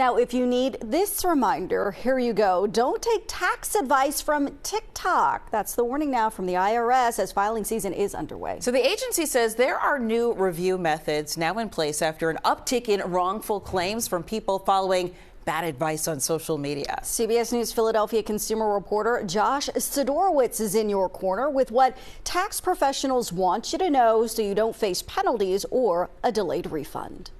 Now, if you need this reminder, here you go. Don't take tax advice from TikTok. That's the warning now from the IRS as filing season is underway. So the agency says there are new review methods now in place after an uptick in wrongful claims from people following bad advice on social media. CBS News Philadelphia consumer reporter Josh Sidorowitz is in your corner with what tax professionals want you to know so you don't face penalties or a delayed refund.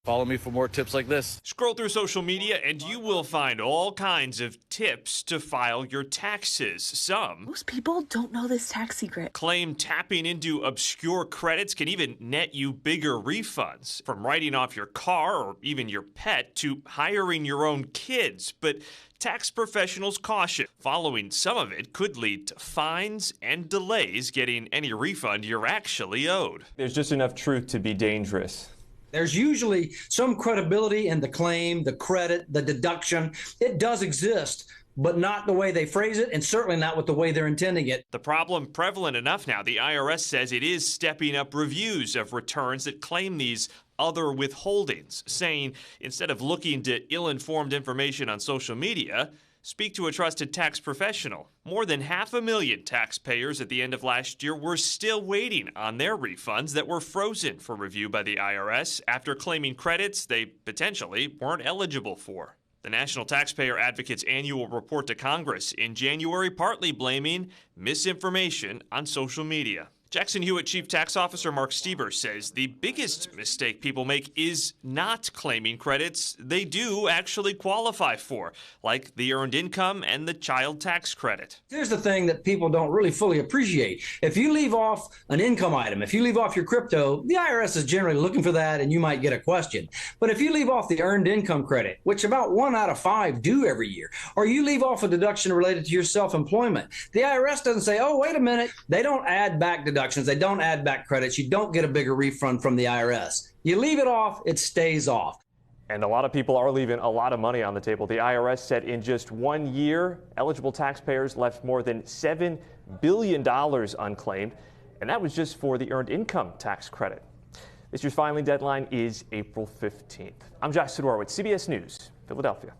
Follow me for more tips like this. Scroll through social media and you will find all kinds of tips to file your taxes. Some most people don't know this tax secret. Claim tapping into obscure credits can even net you bigger refunds. From writing off your car or even your pet to hiring your own kids. But tax professionals caution following some of it could lead to fines and delays getting any refund you're actually owed. There's just enough truth to be dangerous. There's usually some credibility in the claim, the credit, the deduction. It does exist, but not the way they phrase it, and certainly not with the way they're intending it. The problem prevalent enough now, the IRS says it is stepping up reviews of returns that claim these other withholdings, saying instead of looking to ill-informed information on social media, speak to a trusted tax professional. More than 500,000 taxpayers at the end of last year were still waiting on their refunds that were frozen for review by the IRS after claiming credits they potentially weren't eligible for. The National Taxpayer Advocate's annual report to Congress in January partly blaming misinformation on social media. Jackson Hewitt Chief Tax Officer Mark Stieber says the biggest mistake people make is not claiming credits they do actually qualify for, like the earned income and the child tax credit. Here's the thing that people don't really fully appreciate. If you leave off an income item, if you leave off your crypto, the IRS is generally looking for that and you might get a question. But if you leave off the earned income credit, which about 1 out of 5 do every year, or you leave off a deduction related to your self-employment, the IRS doesn't say, oh, wait a minute, they don't add back deductions. They don't add back credits. You don't get a bigger refund from the IRS. You leave it off, it stays off. And a lot of people are leaving a lot of money on the table. The IRS said in just 1 year, eligible taxpayers left more than $7 billion unclaimed, and that was just for the earned income tax credit. This year's filing deadline is April 15th. I'm Josh Sidorowitz, CBS News, Philadelphia.